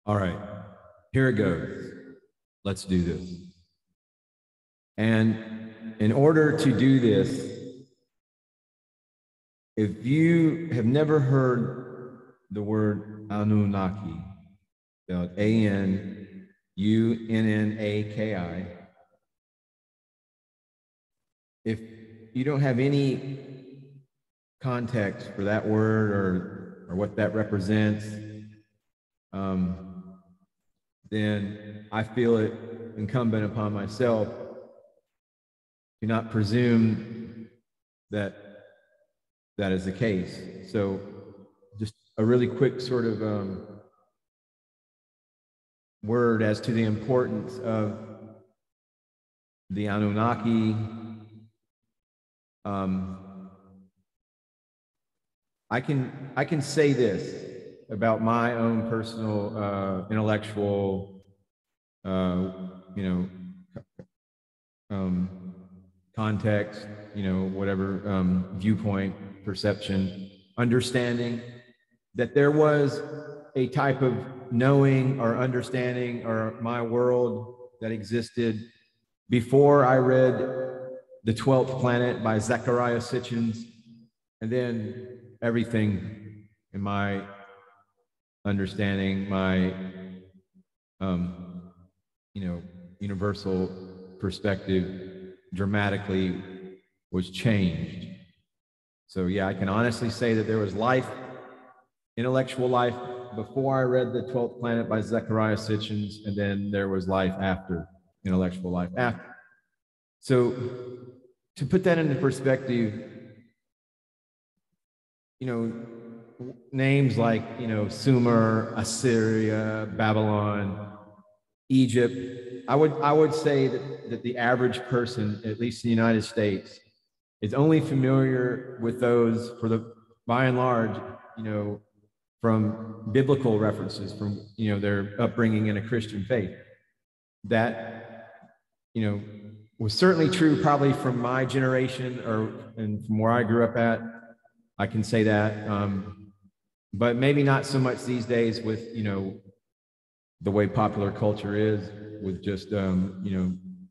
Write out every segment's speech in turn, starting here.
All right, here it goes. Let's do this. And in order to do this, if you have never heard the word Anunnaki, spelled Anunnaki, if you don't have any context for that word or what that represents, then I feel it incumbent upon myself to not presume that that is the case. So just a really quick sort of word as to the importance of the Anunnaki. I can say this about my own personal intellectual, context, whatever viewpoint, perception, understanding, that there was a type of knowing or understanding or my world that existed before I read The 12th Planet by Zecharia Sitchin's, and then everything in my understanding, my universal perspective dramatically was changed. So yeah, I can honestly say that there was life, intellectual life, before I read The 12th Planet by Zecharia Sitchin's, and then there was life after, intellectual life after. So to put that into perspective, names like, Sumer, Assyria, Babylon, Egypt, I would say that the average person, at least in the United States, is only familiar with those by and large, from biblical references, from, their upbringing in a Christian faith. That, was certainly true probably from my generation and from where I grew up at. I can say that, but maybe not so much these days with, the way popular culture is with just,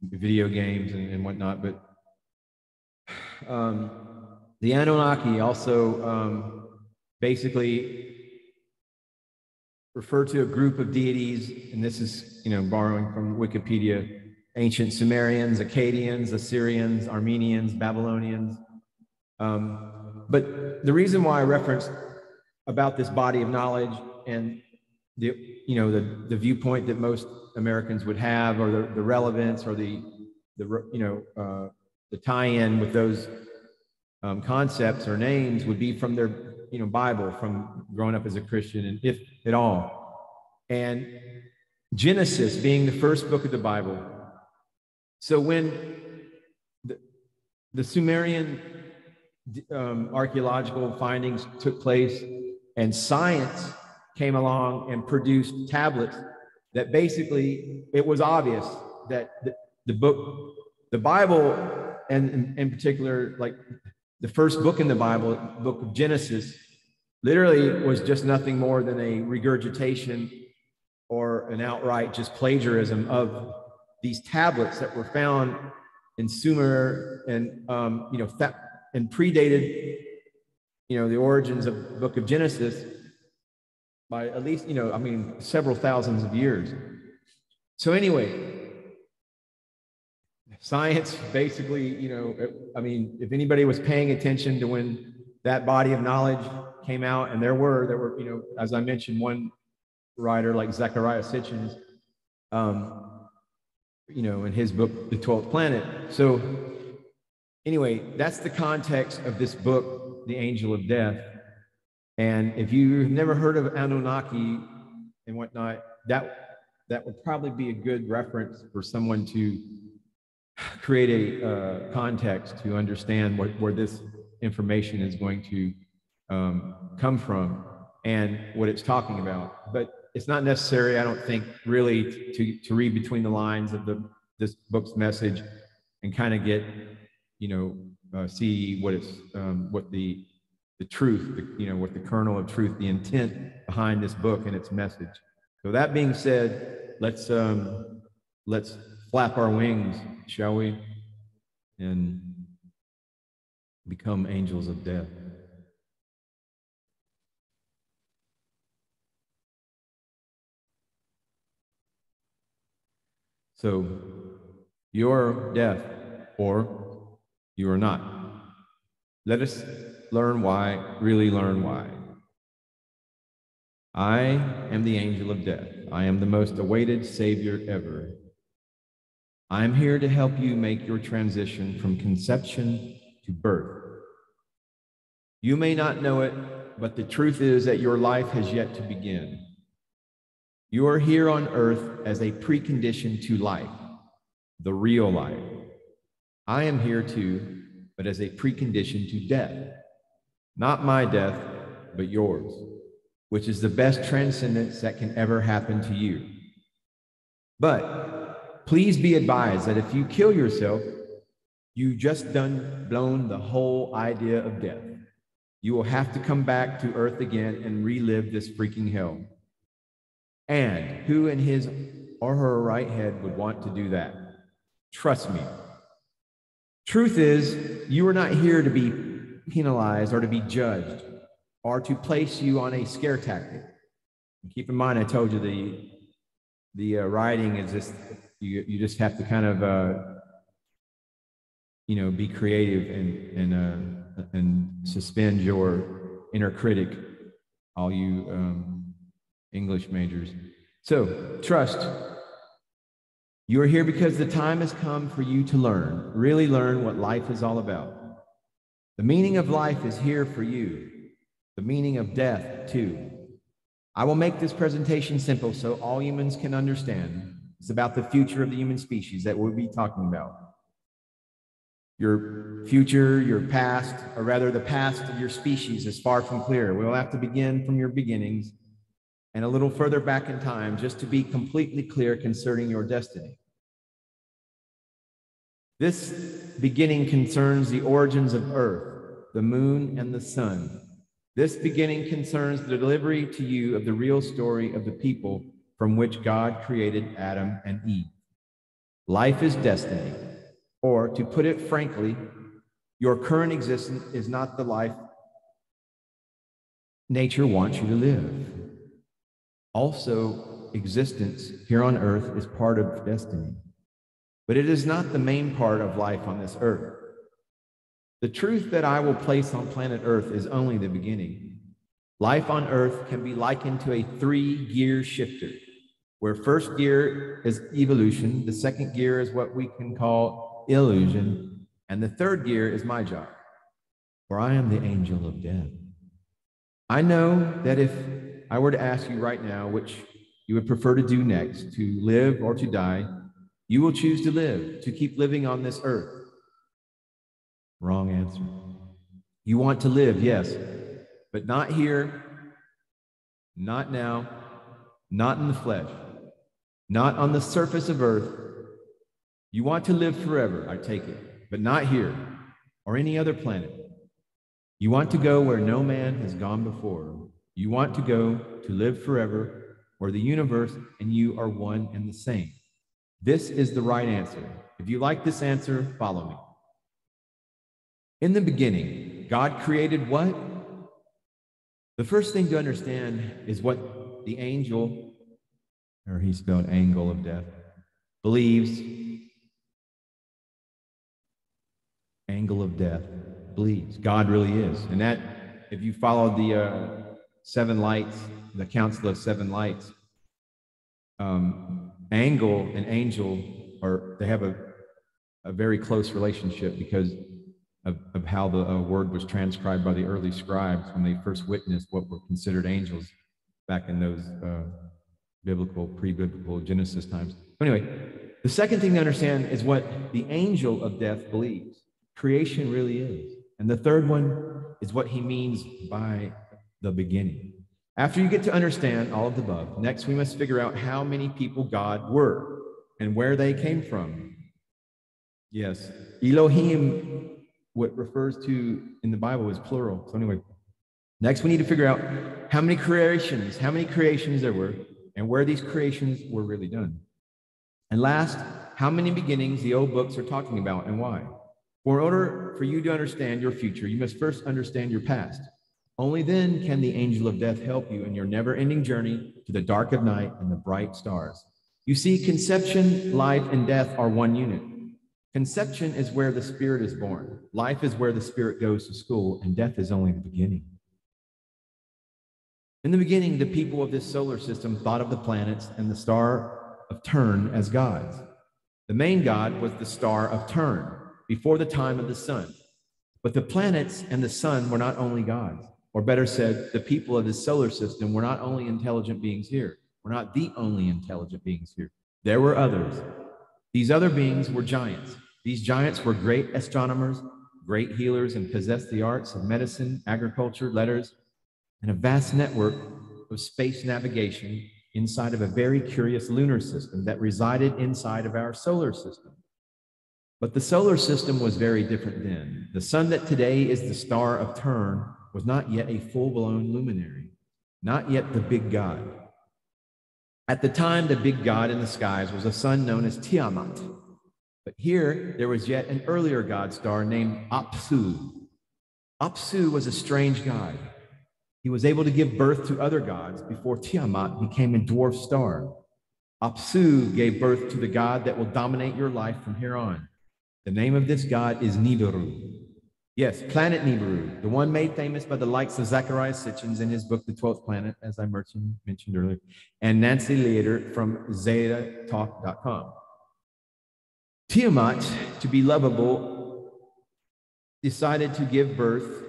video games and whatnot. But the Anunnaki also basically refer to a group of deities, and this is, borrowing from Wikipedia: ancient Sumerians, Akkadians, Assyrians, Armenians, Babylonians. But the reason why I referenced about this body of knowledge and the viewpoint that most Americans would have, or the relevance, or the tie-in with those concepts or names, would be from their Bible, from growing up as a Christian, and if at all. And Genesis being the first book of the Bible. So when the Sumerian archaeological findings took place and science came along and produced tablets, that basically it was obvious that the Bible, and in particular, like the first book in the Bible, book of Genesis, literally was just nothing more than a regurgitation or an outright just plagiarism of these tablets that were found in Sumer, and and predated the origins of the book of Genesis by at least several thousands of years. So anyway, science basically, if anybody was paying attention to when that body of knowledge came out, and there were as I mentioned, one writer like Zecharia Sitchin's, in his book, The 12th Planet. So anyway, that's the context of this book, The Angel of Death. And if you've never heard of Anunnaki and whatnot, that would probably be a good reference for someone to create a context to understand where this information is going to come from and what it's talking about. But it's not necessary, I don't think, really to read between the lines of this book's message and kind of get, see what it's, what the truth, what the kernel of truth, the intent behind this book and its message. So that being said, let's flap our wings, shall we? And become angels of death. So you're deaf or you are not. Let us learn why, really learn why. I am the angel of death. I am the most awaited Savior ever. I am here to help you make your transition from conception to birth. You may not know it, but the truth is that your life has yet to begin. You are here on earth as a precondition to life, the real life. I am here too, but as a precondition to death. Not my death, but yours, which is the best transcendence that can ever happen to you. But please be advised that if you kill yourself, you just blown the whole idea of death. You will have to come back to earth again and relive this freaking hell. And who in his or her right head would want to do that? Trust me. Truth is, you are not here to be penalized or to be judged or to place you on a scare tactic. And keep in mind, I told you the writing is just, you just have to kind of, be creative and suspend your inner critic, all you English majors. So trust. You are here because the time has come for you to learn, really learn what life is all about. The meaning of life is here for you. The meaning of death, too. I will make this presentation simple so all humans can understand. It's about the future of the human species that we'll be talking about. Your future, your past, or rather the past of your species is far from clear. We'll have to begin from your beginnings and a little further back in time just to be completely clear concerning your destiny. This beginning concerns the origins of Earth, the moon, and the sun. This beginning concerns the delivery to you of the real story of the people from which God created Adam and Eve. Life is destiny, or to put it frankly, your current existence is not the life nature wants you to live. Also, existence here on earth is part of destiny, but it is not the main part of life on this earth. The truth that I will place on planet Earth is only the beginning. Life on earth can be likened to a 3-gear shifter, where first gear is evolution, the second gear is what we can call illusion, and the third gear is my job, for I am the angel of death. I know that if I were to ask you right now which you would prefer to do next, to live or to die, you will choose to live, to keep living on this earth. Wrong answer. You want to live, yes, but not here, not now, not in the flesh, not on the surface of earth. You want to live forever, I take it, but not here or any other planet. You want to go where no man has gone before. You want to go to live forever, where the universe and you are one and the same. This is the right answer. If you like this answer, follow me. In the beginning, God created what? The first thing to understand is what the angel, or he spelled angle of death, believes. Angle of death believes. God really is. And that, if you follow the 7 lights, the Council of 7 lights, angle and angel they have a very close relationship because of how the word was transcribed by the early scribes when they first witnessed what were considered angels back in those pre-biblical Genesis times. Anyway, the second thing to understand is what the angel of death believes. Creation really is. And the third one is what he means by the beginning. After you get to understand all of the above, next we must figure out how many people God were and where they came from. Yes, Elohim, what refers to in the Bible is plural. So anyway, next we need to figure out how many creations there were and where these creations were really done. And last, how many beginnings the old books are talking about and why. For in order for you to understand your future, you must first understand your past. Only then can the angel of death help you in your never-ending journey to the dark of night and the bright stars. You see, conception, life, and death are one unit. Conception is where the spirit is born. Life is where the spirit goes to school, and death is only the beginning. In the beginning, the people of this solar system thought of the planets and the star of turn as gods. The main god was the star of turn before the time of the sun. But the planets and the sun were not only gods, or better said, the people of this solar system were not only intelligent beings here. We're not the only intelligent beings here. There were others. These other beings were giants. These giants were great astronomers, great healers, and possessed the arts of medicine, agriculture, letters, and a vast network of space navigation inside of a very curious lunar system that resided inside of our solar system. But the solar system was very different then. The sun that today is the star of turn was not yet a full-blown luminary, not yet the big god. At the time, the big god in the skies was a sun known as Tiamat. But here, there was yet an earlier god star named Apsu. Apsu was a strange god. He was able to give birth to other gods before Tiamat became a dwarf star. Apsu gave birth to the god that will dominate your life from here on. The name of this god is Nibiru. Yes, planet Nibiru, the one made famous by the likes of Zecharia Sitchin in his book, The 12th Planet, as I mentioned earlier, and Nancy Leader from ZetaTalk.com. Tiamat, to be lovable, decided to give birth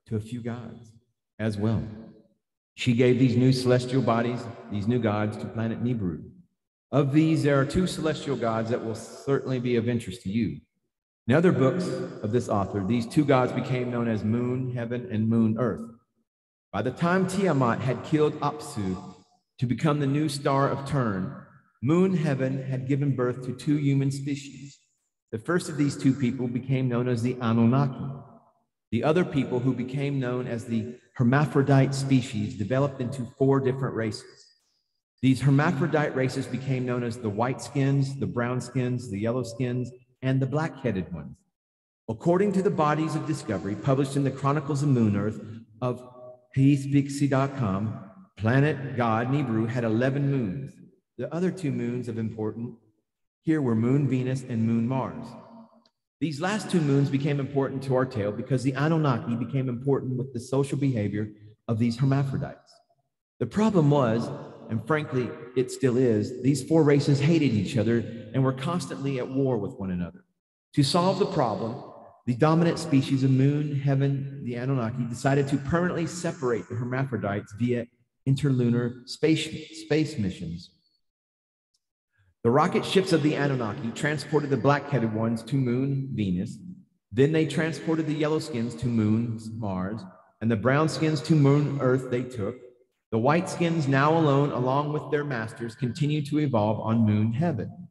to a few gods as well. She gave these new celestial bodies, these new gods, to planet Nibiru. Of these, there are two celestial gods that will certainly be of interest to you. In other books of this author, these two gods became known as Moon, Heaven, and Moon, Earth. By the time Tiamat had killed Apsu to become the new star of turn, Moon, Heaven had given birth to two human species. The first of these two people became known as the Anunnaki. The other people, who became known as the hermaphrodite species, developed into four different races. These hermaphrodite races became known as the white skins, the brown skins, the yellow skins, and the black-headed ones. According to the bodies of discovery published in the Chronicles of Moon Earth of hypocrisy.com, planet god Nibiru had 11 moons. The other two moons of importance here were Moon Venus and Moon Mars. These last two moons became important to our tale because the Anunnaki became important with the social behavior of these hermaphrodites. The problem was, and frankly, it still is, these four races hated each other and were constantly at war with one another. To solve the problem, the dominant species of Moon, Heaven, the Anunnaki, decided to permanently separate the hermaphrodites via interlunar space missions. The rocket ships of the Anunnaki transported the black-headed ones to Moon, Venus. Then they transported the yellow skins to Moon, Mars, and the brown skins to Moon, Earth they took. The white skins, now alone, along with their masters, continued to evolve on Moon, Heaven.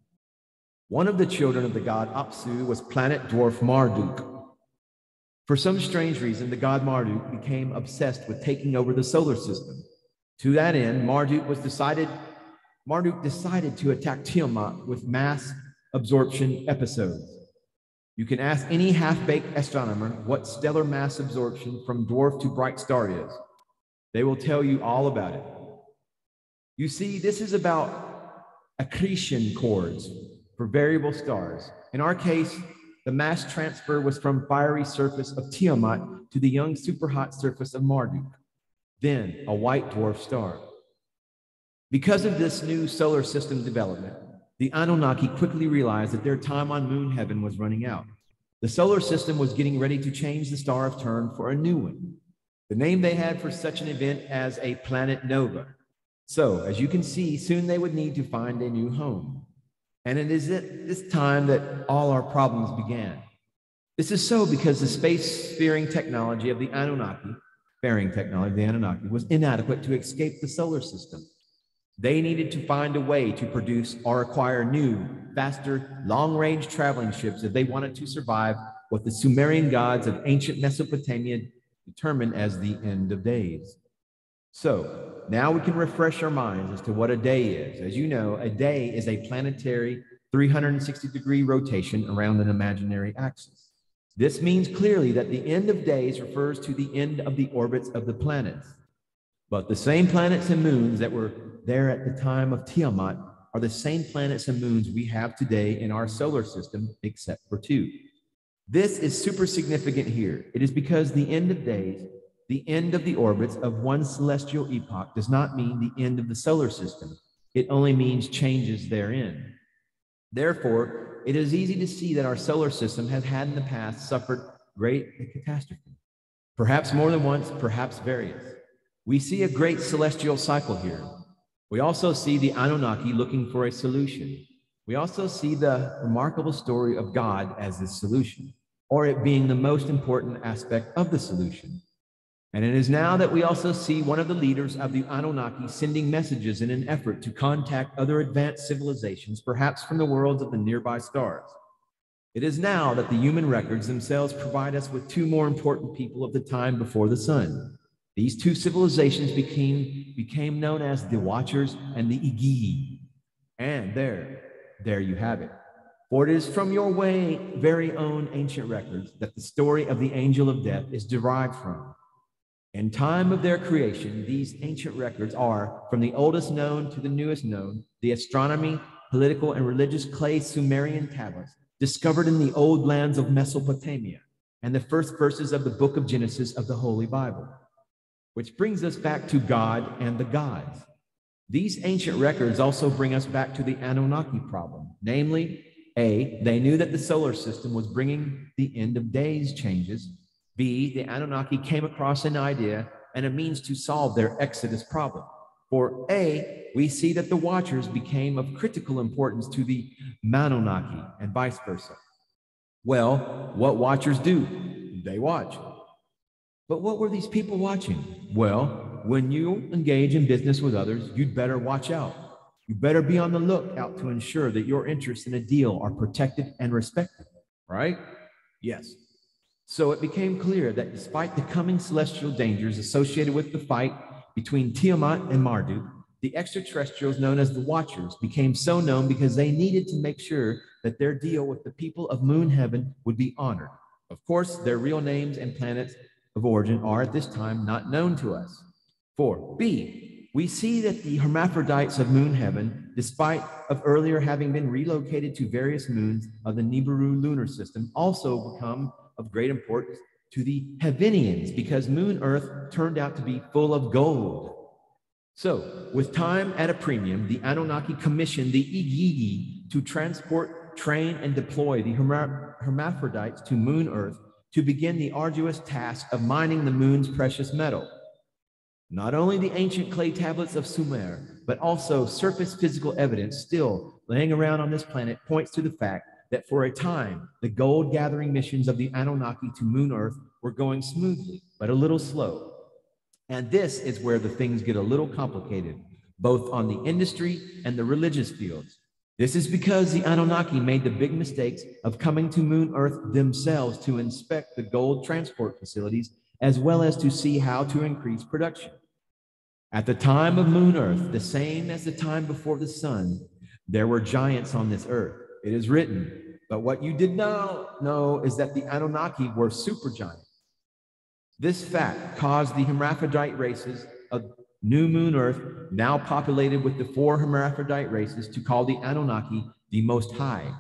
One of the children of the god Apsu was planet dwarf Marduk. For some strange reason, the god Marduk became obsessed with taking over the solar system. To that end, Marduk decided to attack Tiamat with mass absorption episodes. You can ask any half-baked astronomer what stellar mass absorption from dwarf to bright star is. They will tell you all about it. You see, this is about accretion chords for variable stars. In our case, the mass transfer was from fiery surface of Tiamat to the young superhot surface of Marduk, then a white dwarf star. Because of this new solar system development, the Anunnaki quickly realized that their time on Moon Heaven was running out. The solar system was getting ready to change the star of turn for a new one. The name they had for such an event as a planet nova. So, as you can see, soon they would need to find a new home. And it is at this time that all our problems began. This is so because the space-faring technology of the Anunnaki, was inadequate to escape the solar system. They needed to find a way to produce or acquire new, faster, long-range traveling ships if they wanted to survive what the Sumerian gods of ancient Mesopotamia determined as the end of days. So now we can refresh our minds as to what a day is. As you know, a day is a planetary 360-degree rotation around an imaginary axis. This means clearly that the end of days refers to the end of the orbits of the planets. But the same planets and moons that were there at the time of Tiamat are the same planets and moons we have today in our solar system, except for two. This is super significant here. It is because the end of days, the end of the orbits of one celestial epoch, does not mean the end of the solar system. It only means changes therein. Therefore, it is easy to see that our solar system has had in the past suffered great catastrophe. Perhaps more than once, perhaps various. We see a great celestial cycle here. We also see the Anunnaki looking for a solution. We also see the remarkable story of God as the solution, or it being the most important aspect of the solution. And it is now that we also see one of the leaders of the Anunnaki sending messages in an effort to contact other advanced civilizations, perhaps from the worlds of the nearby stars. It is now that the human records themselves provide us with two more important people of the time before the sun. These two civilizations became known as the Watchers and the Igigi. And there you have it. For it is from your very own ancient records that the story of the angel of death is derived from. In time of their creation, these ancient records are, from the oldest known to the newest known, the astronomy, political, and religious clay Sumerian tablets discovered in the old lands of Mesopotamia, and the first verses of the book of Genesis of the Holy Bible. Which brings us back to God and the gods. These ancient records also bring us back to the Anunnaki problem. Namely, A, they knew that the solar system was bringing the end of days changes. B, the Anunnaki came across an idea and a means to solve their Exodus problem. For A, we see that the Watchers became of critical importance to the Manunnaki and vice versa. Well, what Watchers do? They watch. But what were these people watching? Well, when you engage in business with others, you'd better watch out. You better be on the lookout to ensure that your interests in a deal are protected and respected, right? Yes. So it became clear that despite the coming celestial dangers associated with the fight between Tiamat and Marduk, the extraterrestrials known as the Watchers became so known because they needed to make sure that their deal with the people of moon heaven would be honored. Of course, their real names and planets of origin are at this time not known to us. 4. B, we see that the hermaphrodites of moon heaven, despite of earlier having been relocated to various moons of the Nibiru lunar system, also become of great importance to the Heavenians because moon Earth turned out to be full of gold. So, with time at a premium, the Anunnaki commissioned the Igigi to transport, train, and deploy the hermaphrodites to moon Earth to begin the arduous task of mining the moon's precious metal. Not only the ancient clay tablets of Sumer, but also surface physical evidence still laying around on this planet points to the fact that for a time, the gold gathering missions of the Anunnaki to moon Earth were going smoothly, but a little slow. And this is where the things get a little complicated, both on the industry and the religious fields. This is because the Anunnaki made the big mistakes of coming to moon Earth themselves to inspect the gold transport facilities, as well as to see how to increase production. At the time of moon Earth, the same as the time before the sun, there were giants on this earth. It is written, but what you did not know is that the Anunnaki were supergiants. This fact caused the hermaphrodite races of New Moon Earth, now populated with the 4 hermaphrodite races, to call the Anunnaki the Most High.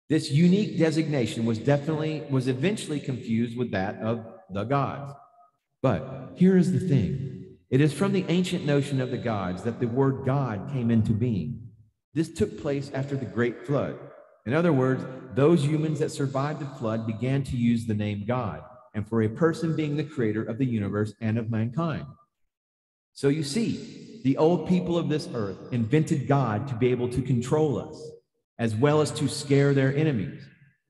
This unique designation was eventually confused with that of the gods. But here is the thing. It is from the ancient notion of the gods that the word God came into being. This took place after the Great Flood. In other words, those humans that survived the flood began to use the name God, and for a person being the creator of the universe and of mankind. So you see, the old people of this earth invented God to be able to control us, as well as to scare their enemies.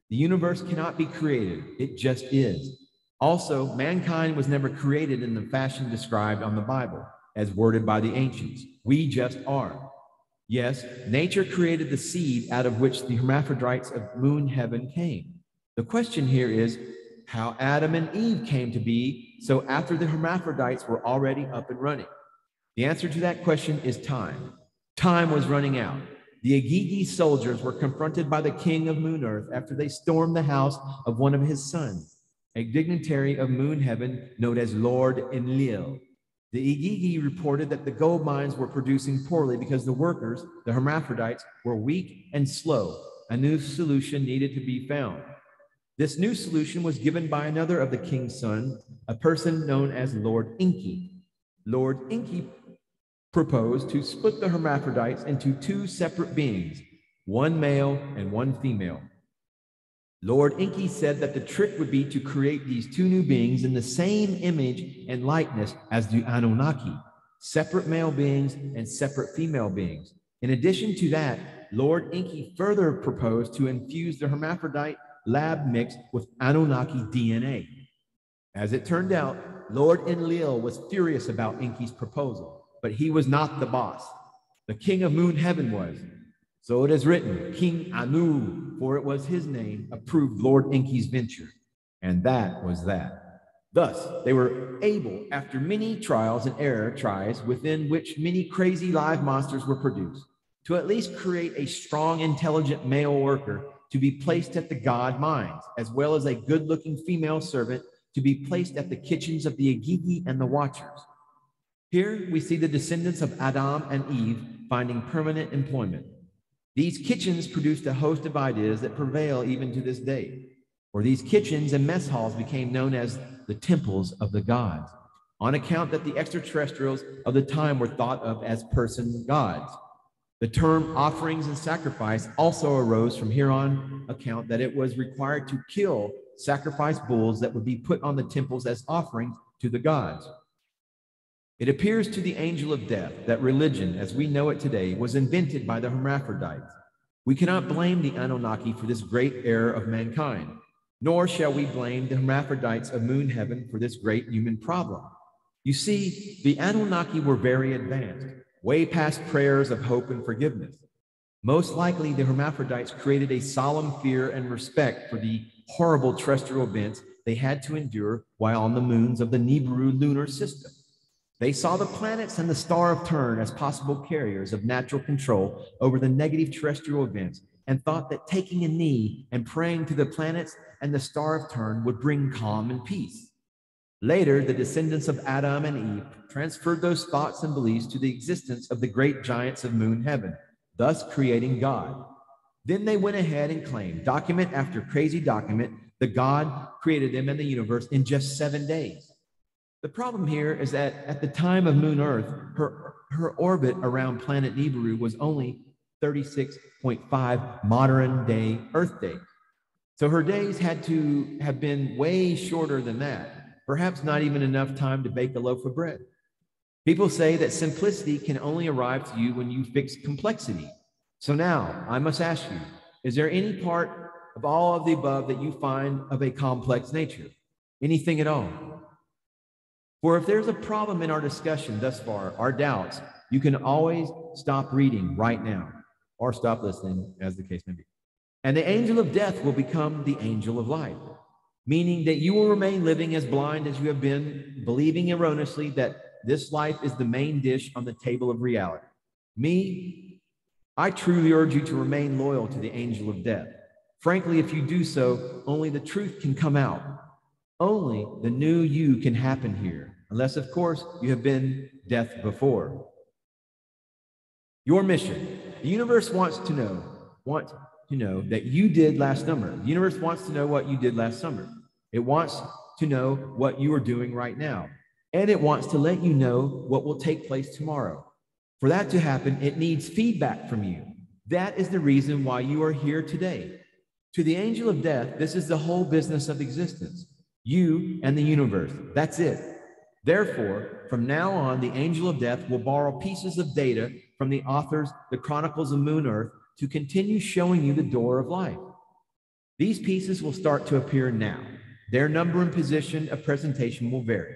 The universe cannot be created, it just is. Also, mankind was never created in the fashion described on the Bible, as worded by the ancients. We just are. Yes, nature created the seed out of which the hermaphrodites of moon heaven came. The question here is, how Adam and Eve came to be, so after the hermaphrodites were already up and running. The answer to that question is time. Time was running out. The Agigi soldiers were confronted by the king of Moon Earth after they stormed the house of one of his sons, a dignitary of Moon Heaven known as Lord Enlil. The Igigi reported that the gold mines were producing poorly because the workers, the hermaphrodites, were weak and slow. A new solution needed to be found. This new solution was given by another of the king's sons, a person known as Lord Enki. Lord Enki proposed to split the hermaphrodites into two separate beings, one male and one female. Lord Enki said that the trick would be to create these two new beings in the same image and likeness as the Anunnaki, separate male beings and separate female beings. In addition to that, Lord Enki further proposed to infuse the hermaphrodite lab mix with Anunnaki DNA. As it turned out, Lord Enlil was furious about Enki's proposal, but he was not the boss. The king of Moon Heaven was. So it is written, King Anu, for it was his name, approved Lord Enki's venture. And that was that. Thus, they were able, after many trials and error tries, within which many crazy live monsters were produced, to at least create a strong, intelligent male worker to be placed at the god mines, as well as a good-looking female servant to be placed at the kitchens of the Agigi and the Watchers. Here we see the descendants of Adam and Eve finding permanent employment. These kitchens produced a host of ideas that prevail even to this day. For these kitchens and mess halls became known as the temples of the gods, on account that the extraterrestrials of the time were thought of as person gods. The term offerings and sacrifice also arose from here on account that it was required to kill sacrifice bulls that would be put on the temples as offerings to the gods. It appears to the angel of death that religion, as we know it today, was invented by the hermaphrodites. We cannot blame the Anunnaki for this great error of mankind, nor shall we blame the hermaphrodites of Moon Heaven for this great human problem. You see, the Anunnaki were very advanced, way past prayers of hope and forgiveness. Most likely, the hermaphrodites created a solemn fear and respect for the horrible terrestrial events they had to endure while on the moons of the Nibiru lunar system. They saw the planets and the star of turn as possible carriers of natural control over the negative terrestrial events and thought that taking a knee and praying to the planets and the star of turn would bring calm and peace. Later, the descendants of Adam and Eve transferred those thoughts and beliefs to the existence of the great giants of Moon Heaven, thus creating God. Then they went ahead and claimed, document after crazy document, that God created them and the universe in just 7 days. The problem here is that at the time of Moon Earth, her orbit around planet Nibiru was only 36.5 modern day Earth days. So her days had to have been way shorter than that, perhaps not even enough time to bake a loaf of bread. People say that simplicity can only arrive to you when you fix complexity. So now I must ask you, is there any part of all of the above that you find of a complex nature? Anything at all? For if there's a problem in our discussion thus far, our doubts, you can always stop reading right now or stop listening, as the case may be. And the angel of death will become the angel of life, meaning that you will remain living as blind as you have been, believing erroneously that this life is the main dish on the table of reality. Me, I truly urge you to remain loyal to the angel of death. Frankly, if you do so, only the truth can come out. Only the new you can happen here, unless, of course, you have been death before. Your mission. The universe wants to know that you did last summer. The universe wants to know what you did last summer. It wants to know what you are doing right now. And it wants to let you know what will take place tomorrow. For that to happen, it needs feedback from you. That is the reason why you are here today. To the angel of death, this is the whole business of existence. You and the universe. That's it. Therefore, from now on, the angel of death will borrow pieces of data from the authors, the Chronicles of Moon Earth, to continue showing you the door of life. These pieces will start to appear now. Their number and position of presentation will vary.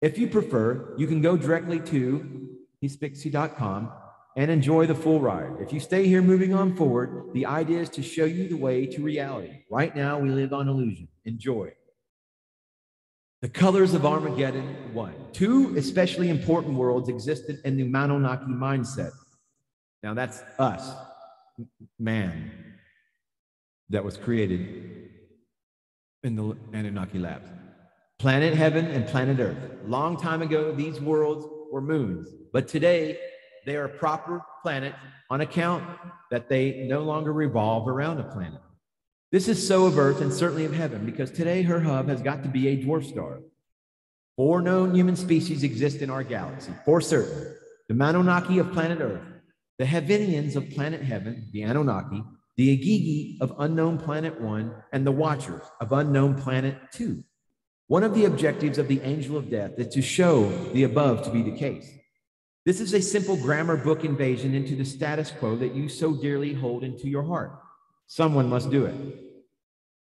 If you prefer, you can go directly to hypocrisy.com and enjoy the full ride. If you stay here moving on forward, the idea is to show you the way to reality. Right now, we live on illusion. Enjoy. The colors of Armageddon, 1. Two especially important worlds existed in the Anunnaki mindset. Now that's us, man, that was created in the Anunnaki labs. Planet heaven and planet earth. Long time ago, these worlds were moons, but today they are proper planets on account that they no longer revolve around a planet. This is so of earth and certainly of heaven, because today her hub has got to be a dwarf star. 4 known human species exist in our galaxy, for certain. The Anunnaki of planet earth, the Heavenians of planet heaven, the Anunnaki, the Agigi of unknown planet 1, and the Watchers of unknown planet 2. One of the objectives of the angel of death is to show the above to be the case. This is a simple grammar book invasion into the status quo that you so dearly hold into your heart. Someone must do it.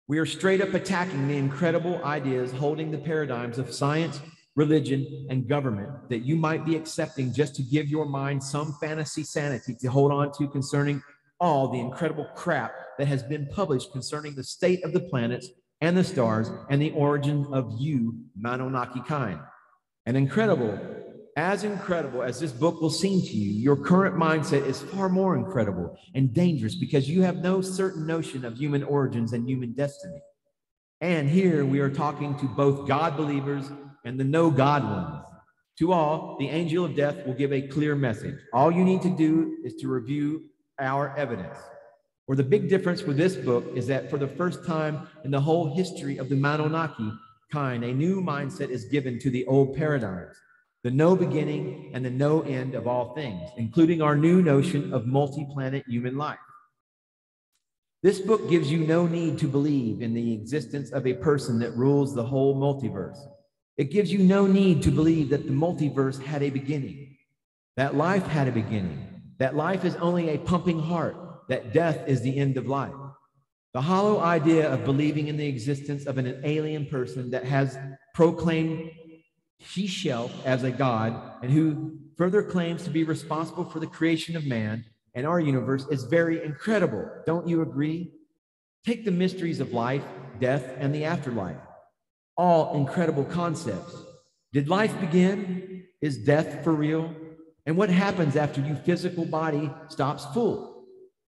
We are straight up attacking the incredible ideas holding the paradigms of science, religion, and government that you might be accepting just to give your mind some fantasy sanity to hold on to concerning all the incredible crap that has been published concerning the state of the planets and the stars and the origin of you, Anunnaki kind. And incredible as this book will seem to you, your current mindset is far more incredible and dangerous because you have no certain notion of human origins and human destiny. And here we are talking to both God believers and the no God ones. To all, the angel of death will give a clear message. All you need to do is to review our evidence. Or the big difference with this book is that for the first time in the whole history of the Anunnaki kind, a new mindset is given to the old paradigms. The no beginning and the no end of all things, including our new notion of multi-planet human life. This book gives you no need to believe in the existence of a person that rules the whole multiverse. It gives you no need to believe that the multiverse had a beginning, that life had a beginning, that life is only a pumping heart, that death is the end of life. The hollow idea of believing in the existence of an alien person that has proclaimed himself as a god and who further claims to be responsible for the creation of man and our universe is very incredible. Don't you agree? Take the mysteries of life, death, and the afterlife. All incredible concepts. Did life begin? Is death for real? And what happens after your physical body stops full?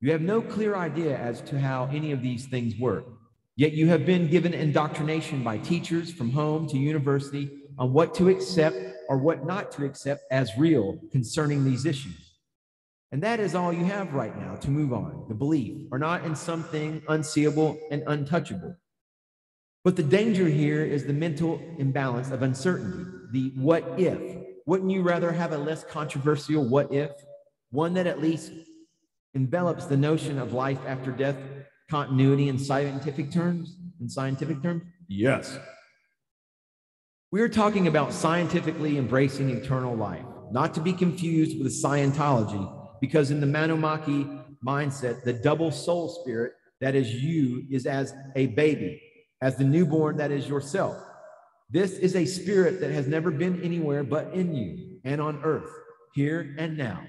You have no clear idea as to how any of these things work. Yet you have been given indoctrination by teachers from home to university on what to accept or what not to accept as real concerning these issues. And that is all you have right now to move on. The belief or not in something unseeable and untouchable. But the danger here is the mental imbalance of uncertainty, the what if. Wouldn't you rather have a less controversial what if? One that at least envelops the notion of life after death continuity in scientific terms? Yes. We are talking about scientifically embracing eternal life, not to be confused with Scientology, because in the Anunnaki mindset, the double soul spirit that is you is as a baby, as the newborn that is yourself. This is a spirit that has never been anywhere but in you and on earth, here and now.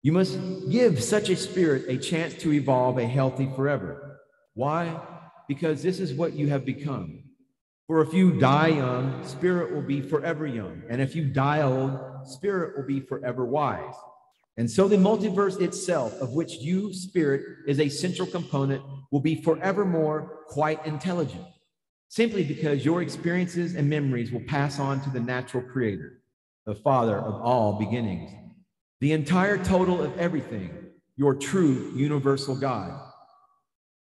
You must give such a spirit a chance to evolve a healthy forever. Why? Because this is what you have become. For if you die young, spirit will be forever young. And if you die old, spirit will be forever wise. And so the multiverse itself, of which you, spirit, is a central component, will be forevermore quite intelligent. Simply because your experiences and memories will pass on to the natural creator, the father of all beginnings, the entire total of everything, your true universal God,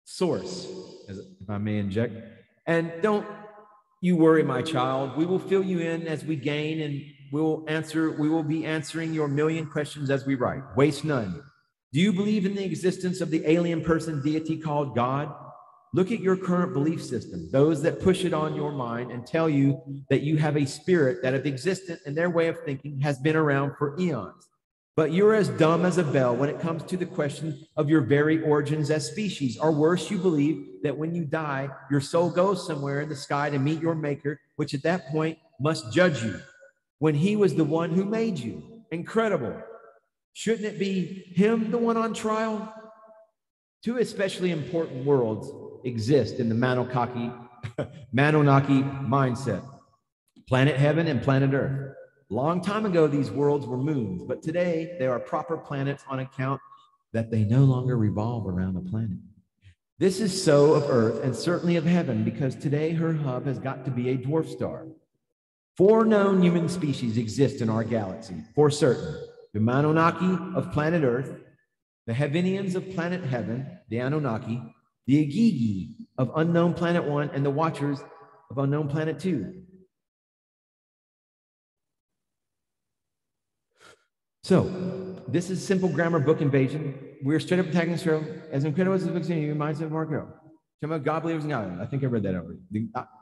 source, if I may inject. And don't you worry, my child. We will fill you in as we gain, and we will be answering your million questions as we write. Waste none. Do you believe in the existence of the alien person deity called God? Look at your current belief system, those that push it on your mind and tell you that you have a spirit that, if existent in their way of thinking, has been around for eons. But you're as dumb as a bell when it comes to the question of your very origins as species. Or worse, you believe that when you die, your soul goes somewhere in the sky to meet your maker, which at that point must judge you, when he was the one who made you. Incredible. Shouldn't it be him, the one on trial? Two especially important worlds exist in the Anunnaki mindset. planet heaven and planet earth. Long time ago, these worlds were moons, but today they are proper planets on account that they no longer revolve around a planet. This is so of earth and certainly of heaven, because today her hub has got to be a dwarf star. 4 known human species exist in our galaxy, for certain. The Manonaki of planet Earth, the Heavenians of planet Heaven, the Anunnaki, the Igigi of unknown planet 1, and the Watchers of unknown planet 2. So, this is simple grammar book invasion. We're straight up attacking this show. As incredible as the book seems, reminds of Mark Hill. Talking about God believers in God. I think I read that already.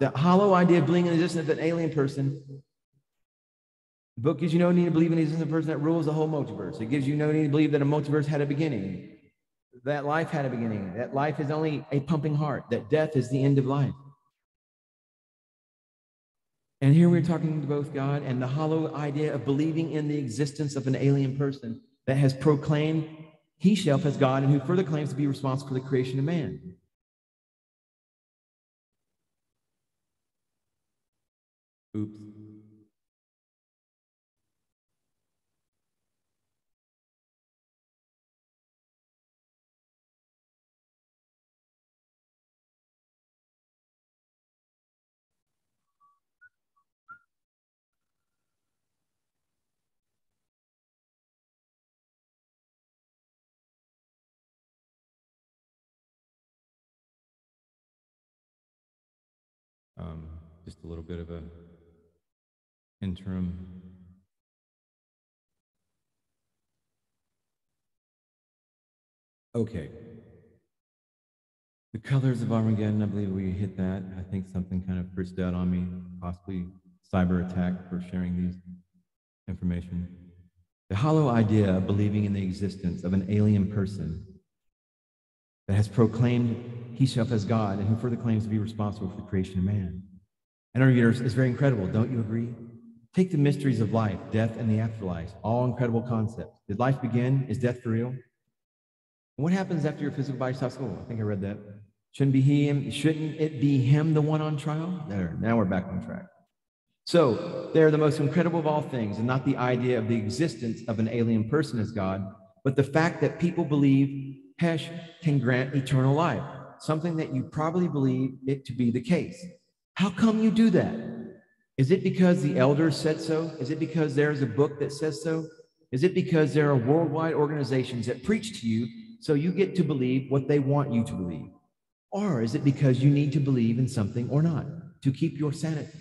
The hollow idea of believing in the existence of an alien person. The book gives you no need to believe in the existence of a person that rules the whole multiverse. It gives you no need to believe that a multiverse had a beginning, that life had a beginning, that life is only a pumping heart, that death is the end of life. And here we're talking to both God and the hollow idea of believing in the existence of an alien person that has proclaimed himself as God and who further claims to be responsible for the creation of man. Oops. Just a little bit of a interim. Okay. The colors of Armageddon, I believe we hit that. I think something kind of burst out on me, possibly cyber attack for sharing these information. The hollow idea of believing in the existence of an alien person that has proclaimed himself as God and who further claims to be responsible for the creation of man. And our readers, it's very incredible, don't you agree? Take the mysteries of life, death, and the afterlife, all incredible concepts. Did life begin? Is death for real? And what happens after your physical body stops school? I think I read that. Shouldn't it be him the one on trial? There, now we're back on track. So they're the most incredible of all things, and not the idea of the existence of an alien person as God, but the fact that people believe Hesh can grant eternal life, something that you probably believe it to be the case. How come you do that? Is it because the elders said so? Is it because there's a book that says so? Is it because there are worldwide organizations that preach to you so you get to believe what they want you to believe? Or is it because you need to believe in something or not to keep your sanity?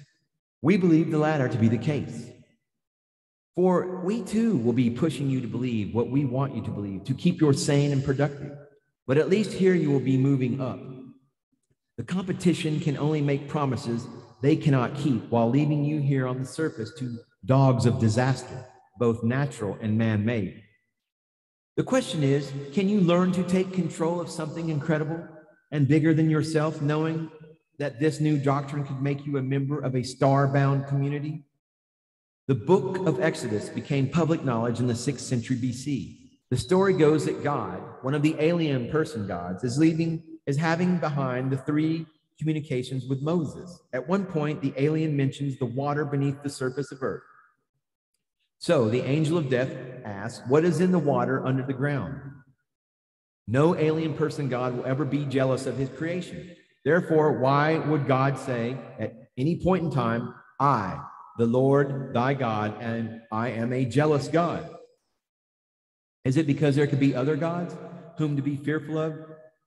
We believe the latter to be the case. For we too will be pushing you to believe what we want you to believe to keep you sane and productive. But at least here you will be moving up. The competition can only make promises they cannot keep while leaving you here on the surface to dogs of disaster, both natural and man-made. The question is, can you learn to take control of something incredible and bigger than yourself, knowing that this new doctrine could make you a member of a star-bound community? The book of Exodus became public knowledge in the 6th century BC. The story goes that God, one of the alien person gods, is having behind the 3 communications with Moses. At one point, the alien mentions the water beneath the surface of earth. So the angel of death asks, what is in the water under the ground? No alien person God will ever be jealous of his creation. Therefore, why would God say at any point in time, I, the Lord thy God, and I am a jealous God? Is it because there could be other gods whom to be fearful of?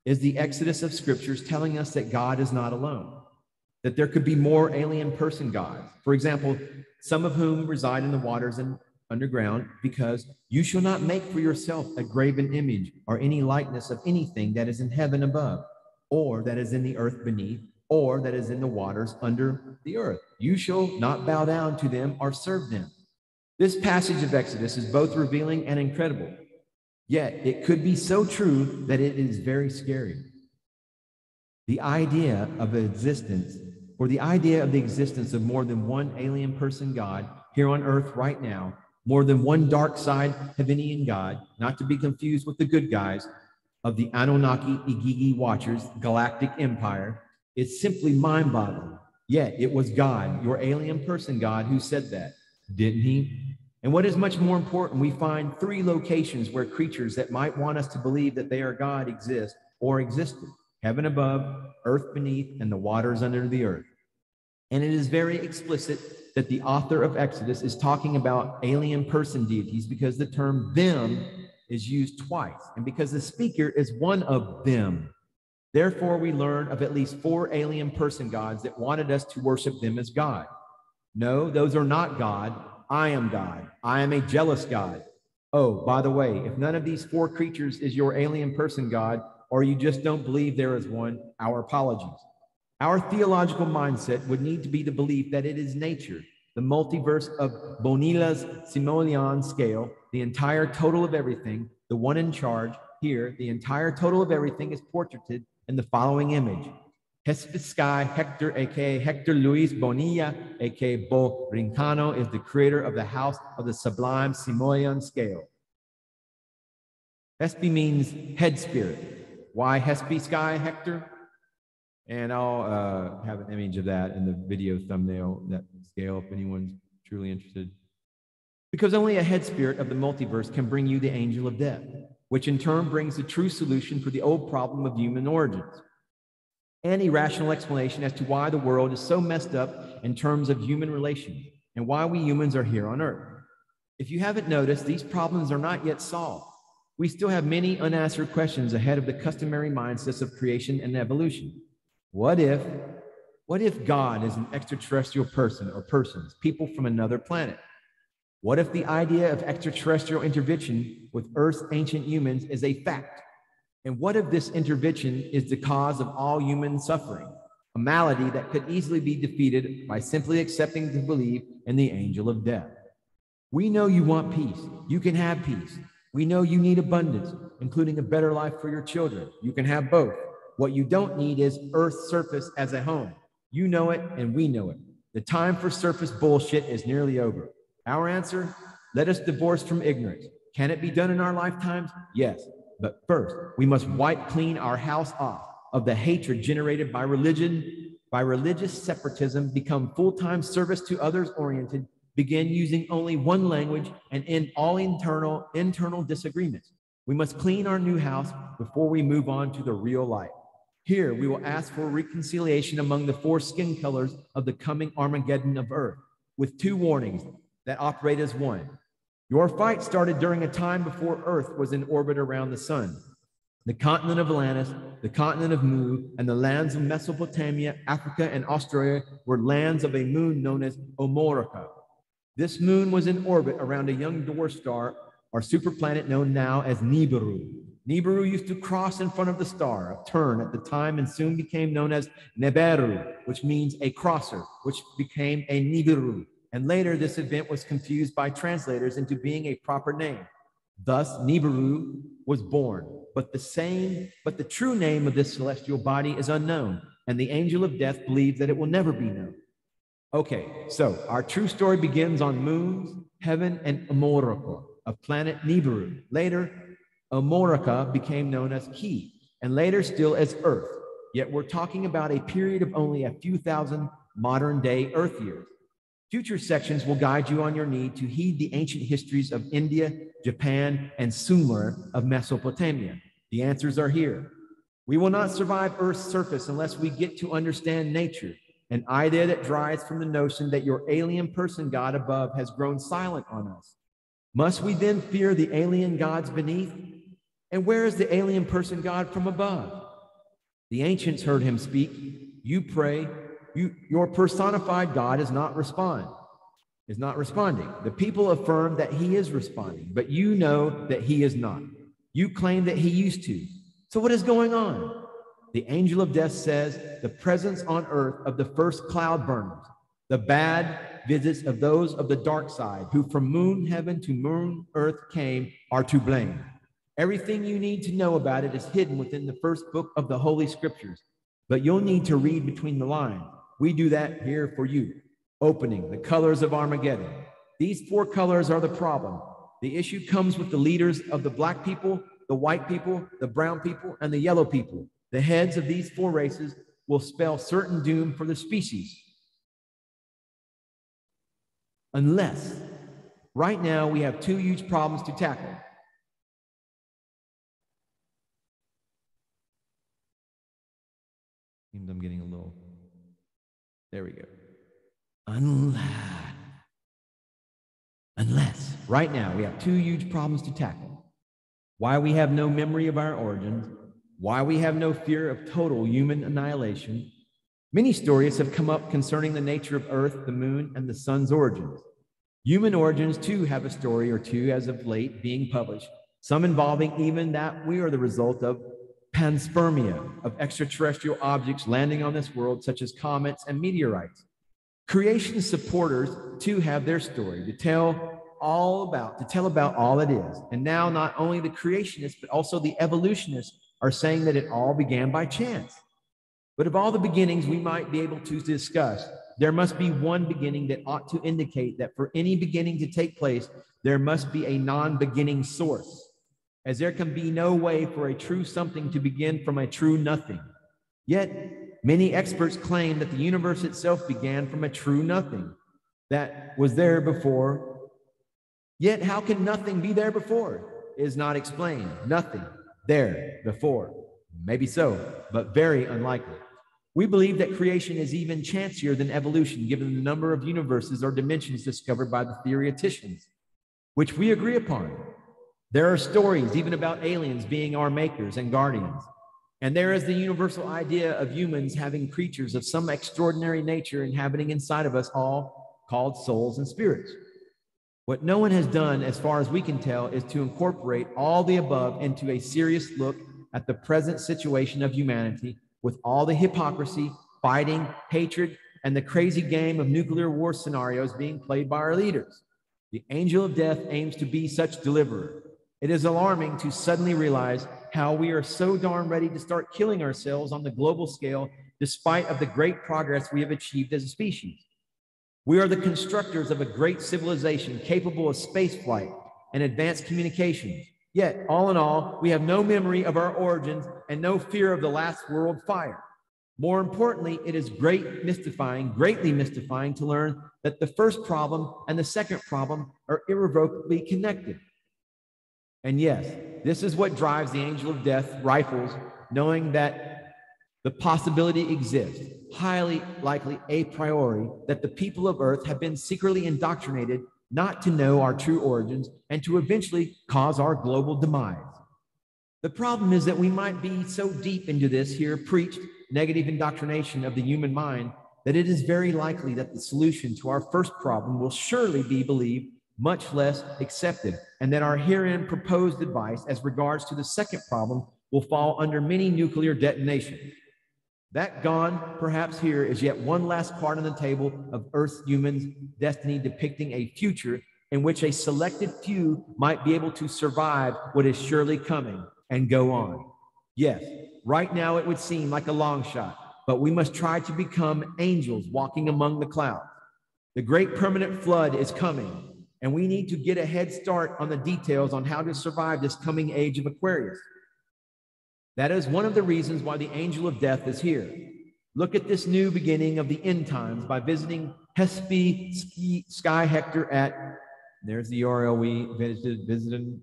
Is the exodus of scriptures telling us that God is not alone, that there could be more alien person gods? For example, some of whom reside in the waters and underground, because you shall not make for yourself a graven image or any likeness of anything that is in heaven above, or that is in the earth beneath, or that is in the waters under the earth. You shall not bow down to them or serve them. This passage of Exodus is both revealing and incredible. Yet it could be so true that it is very scary. The idea of the existence of more than one alien person God here on earth right now, more than one dark side Heavenian God, not to be confused with the good guys of the Anunnaki Igigi Watchers Galactic Empire, is simply mind-boggling. Yet it was God, your alien person God, who said that, didn't he? And what is much more important, we find 3 locations where creatures that might want us to believe that they are God exist or existed: heaven above, earth beneath, and the waters under the earth. And it is very explicit that the author of Exodus is talking about alien person deities because the term them is used twice, and because the speaker is one of them. Therefore, we learn of at least 4 alien person gods that wanted us to worship them as God. No, those are not God. I am God. I am a jealous God. Oh, by the way, if none of these 4 creatures is your alien person God, or you just don't believe there is one, our apologies. Our theological mindset would need to be the belief that it is nature, the multiverse of Bonilla's Simonyan scale, the entire total of everything, the one in charge. Here, the entire total of everything is portraited in the following image. Hespeskai Hector, aka Hector Luis Bonilla, aka Bo Rincano, is the creator of the house of the sublime Simoleon scale. Hespe means head spirit. Why Hespeskai Hector? And I'll have an image of that in the video thumbnail, that scale, if anyone's truly interested. Because only a head spirit of the multiverse can bring you the angel of death, which in turn brings the true solution for the old problem of human origins. An irrational explanation as to why the world is so messed up in terms of human relations and why we humans are here on Earth. If you haven't noticed, these problems are not yet solved. We still have many unanswered questions ahead of the customary mindsets of creation and evolution. What if God is an extraterrestrial person or persons, people from another planet? What if the idea of extraterrestrial intervention with Earth's ancient humans is a fact? And what if this intervention is the cause of all human suffering, a malady that could easily be defeated by simply accepting to believe in the angel of death? We know you want peace. You can have peace. We know you need abundance, including a better life for your children. You can have both. What you don't need is Earth's surface as a home. You know it, and we know it. The time for surface bullshit is nearly over. Our answer? Let us divorce from ignorance. Can it be done in our lifetimes? Yes. But first, we must wipe clean our house off of the hatred generated by religion, by religious separatism, become full-time service to others oriented, begin using only one language, and end all internal disagreements. We must clean our new house before we move on to the real life. Here, we will ask for reconciliation among the 4 skin colors of the coming Armageddon of Earth, with 2 warnings that operate as one. Your fight started during a time before Earth was in orbit around the sun. The continent of Atlantis, the continent of Mu, and the lands of Mesopotamia, Africa, and Australia were lands of a moon known as Omorica. This moon was in orbit around a young dwarf star or superplanet known now as Nibiru. Nibiru used to cross in front of the star, a turn at the time, and soon became known as Neberu, which means a crosser, which became a Nibiru. And later, this event was confused by translators into being a proper name. Thus, Nibiru was born. But the true name of this celestial body is unknown, and the angel of death believes that it will never be known. Okay, so our true story begins on moons, heaven, and Omorica, of planet Nibiru. Later, Omorica became known as Ki, and later still as Earth. Yet we're talking about a period of only a few thousand modern-day Earth years. Future sections will guide you on your need to heed the ancient histories of India, Japan, and Sumer of Mesopotamia. The answers are here. We will not survive Earth's surface unless we get to understand nature, an idea that derives from the notion that your alien person God above has grown silent on us. Must we then fear the alien gods beneath? And where is the alien person God from above? The ancients heard him speak. You pray. Your personified God is not responding. The people affirm that he is responding, but you know that he is not. You claim that he used to. So what is going on? The angel of death says the presence on earth of the first cloud burners, the bad visits of those of the dark side who from moon heaven to moon earth came are to blame. Everything you need to know about it is hidden within the first book of the Holy Scriptures, but you'll need to read between the lines. We do that here for you. Opening, the colors of Armageddon. These 4 colors are the problem. The issue comes with the leaders of the black people, the white people, the brown people, and the yellow people. The heads of these 4 races will spell certain doom for the species. unless right now we have two huge problems to tackle. Seems I'm getting a little, there we go. Unless right now we have two huge problems to tackle. Why we have no memory of our origins, why we have no fear of total human annihilation. Many stories have come up concerning the nature of Earth, the moon, and the sun's origins. Human origins, too, have a story or two as of late being published, some involving even that we are the result of panspermia, of extraterrestrial objects landing on this world, such as comets and meteorites. Creation supporters, too, have their story to tell about all it is. And now not only the creationists, but also the evolutionists are saying that it all began by chance. But of all the beginnings we might be able to discuss, there must be one beginning that ought to indicate that for any beginning to take place, there must be a non-beginning source, as there can be no way for a true something to begin from a true nothing. Yet, many experts claim that the universe itself began from a true nothing that was there before. Yet, how can nothing be there before? It is not explained. Nothing there before. Maybe so, but very unlikely. We believe that creation is even chancier than evolution, given the number of universes or dimensions discovered by the theoreticians, which we agree upon. There are stories even about aliens being our makers and guardians. And there is the universal idea of humans having creatures of some extraordinary nature inhabiting inside of us all, called souls and spirits. What no one has done, as far as we can tell, is to incorporate all the above into a serious look at the present situation of humanity, with all the hypocrisy, fighting, hatred, and the crazy game of nuclear war scenarios being played by our leaders. The angel of death aims to be such deliverer. It is alarming to suddenly realize how we are so darn ready to start killing ourselves on the global scale, despite of the great progress we have achieved as a species. We are the constructors of a great civilization capable of space flight and advanced communications. Yet, all in all, we have no memory of our origins and no fear of the last world fire. More importantly, it is greatly mystifying to learn that the first problem and the second problem are irrevocably connected. And yes, this is what drives the angel of death rifles, knowing that the possibility exists, highly likely a priori, that the people of Earth have been secretly indoctrinated not to know our true origins and to eventually cause our global demise. The problem is that we might be so deep into this here preached negative indoctrination of the human mind that it is very likely that the solution to our first problem will surely be believed, much less accepted, and that our herein proposed advice as regards to the second problem will fall under many nuclear detonations. That gone, perhaps here is yet one last card on the table of Earth's humans' destiny, depicting a future in which a selected few might be able to survive what is surely coming and go on. Yes, right now it would seem like a long shot, but we must try to become angels walking among the clouds. The great permanent flood is coming, and we need to get a head start on the details on how to survive this coming age of Aquarius. That is one of the reasons why the angel of death is here. Look at this new beginning of the end times by visiting Hespe Sky Hector at, there's the URL we visited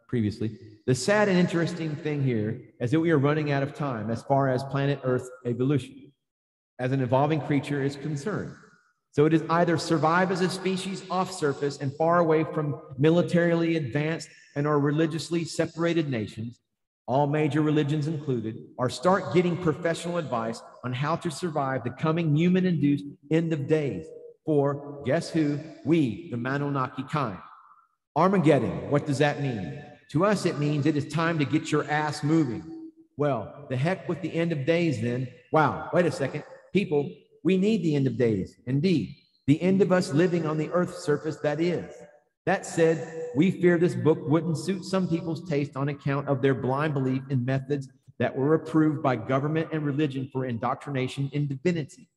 previously. The sad and interesting thing here is that we are running out of time as far as planet Earth evolution as an evolving creature is concerned. So it is either survive as a species off surface and far away from militarily advanced and or religiously separated nations, all major religions included, or start getting professional advice on how to survive the coming human-induced end of days. For guess who? We, the Manonaki kind. Armageddon, what does that mean? To us, it means it is time to get your ass moving. Well, the heck with the end of days then. Wow, wait a second. People, we need the end of days. Indeed, the end of us living on the Earth's surface, that is. That said, we fear this book wouldn't suit some people's taste on account of their blind belief in methods that were approved by government and religion for indoctrination in divinity.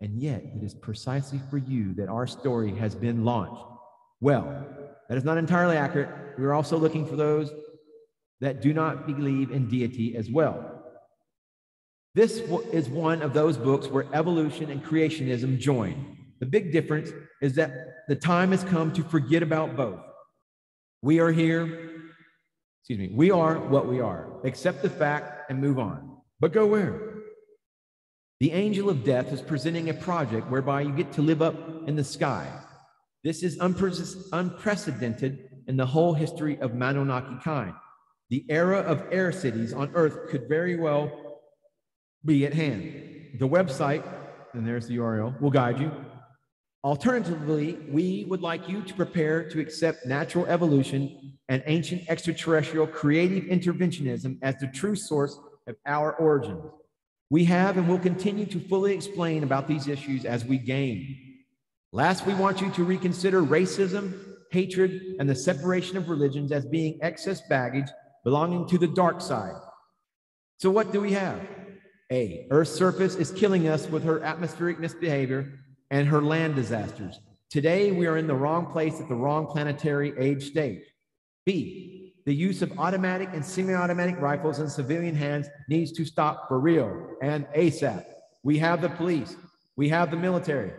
And yet, it is precisely for you that our story has been launched. Well, that is not entirely accurate. We are also looking for those that do not believe in deity as well. This is one of those books where evolution and creationism join. The big difference is that the time has come to forget about both. We are we are what we are. Accept the fact and move on. But go where? The angel of death is presenting a project whereby you get to live up in the sky. This is unprecedented in the whole history of Manonaki kind. The era of air cities on Earth could very well be at hand. The website, and there's the URL, will guide you. Alternatively, we would like you to prepare to accept natural evolution and ancient extraterrestrial creative interventionism as the true source of our origins. We have and will continue to fully explain about these issues as we gain. Last, we want you to reconsider racism, hatred, and the separation of religions as being excess baggage belonging to the dark side. So what do we have? A, Earth's surface is killing us with her atmospheric misbehavior and her land disasters. Today, we are in the wrong place at the wrong planetary age stage. B, the use of automatic and semi-automatic rifles in civilian hands needs to stop for real and ASAP. We have the police. We have the military.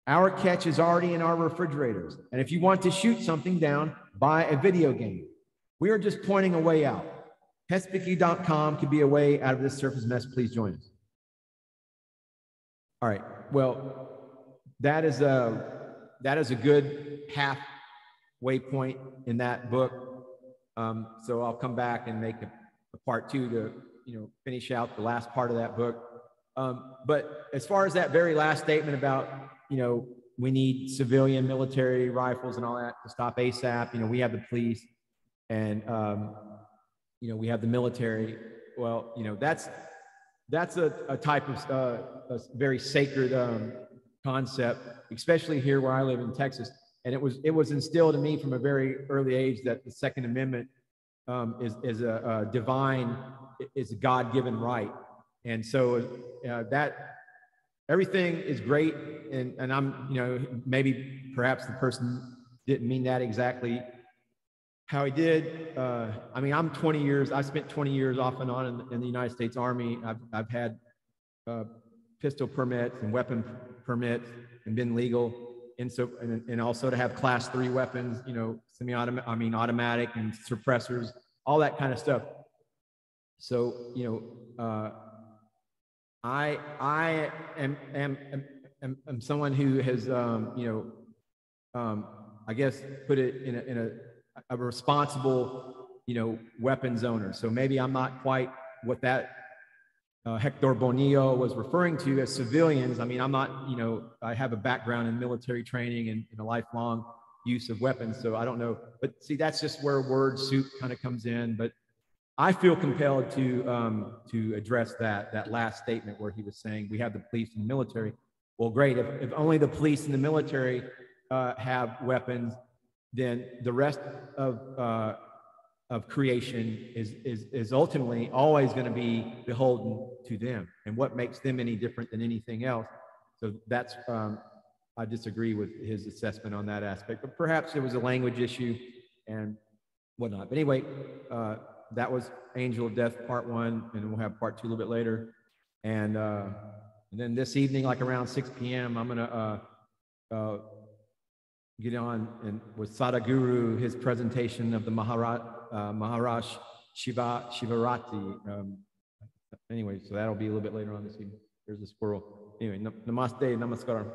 Our catch is already in our refrigerators. And if you want to shoot something down, buy a video game. We are just pointing a way out. Hespiki.com could be a way out of this surface mess. Please join us. All right. Well, that is a good halfway point in that book. So I'll come back and make a part two to finish out the last part of that book. But as far as that very last statement about we need civilian military rifles and all that to stop ASAP. We have the police and we have the military. Well, that's a type of a very sacred concept, especially here where I live in Texas. And it was instilled in me from a very early age that the Second Amendment is a divine, is a God-given right. And so that everything is great. And I'm, maybe perhaps the person didn't mean that exactly how he did. I mean, I'm 20 years, I spent 20 years off and on in the United States Army. I've had pistol permits and weapon permits and been legal. And also to have class 3 weapons, semi-automatic, automatic and suppressors, all that kind of stuff. So, I am someone who has, I guess, put it in a responsible, weapons owner. So maybe I'm not quite what that Hector Bonillo was referring to as civilians. I mean, I'm not, I have a background in military training and a lifelong use of weapons. So I don't know, but see, that's just where word soup kind of comes in. But I feel compelled to address that last statement where he was saying we have the police and the military. Well, great. If only the police and the military have weapons, then the rest of creation is ultimately always going to be beholden to them, and what makes them any different than anything else. So that's I disagree with his assessment on that aspect, but perhaps it was a language issue and whatnot. But anyway, that was Angel of Death Part 1, and we'll have Part 2 a little bit later. And then this evening, like around 6 p.m., I'm gonna get on and with Sadhguru, his presentation of the Maharaj Shivarati. Anyway, so that'll be a little bit later on this evening. There's a squirrel. Anyway, namaste, namaskaram.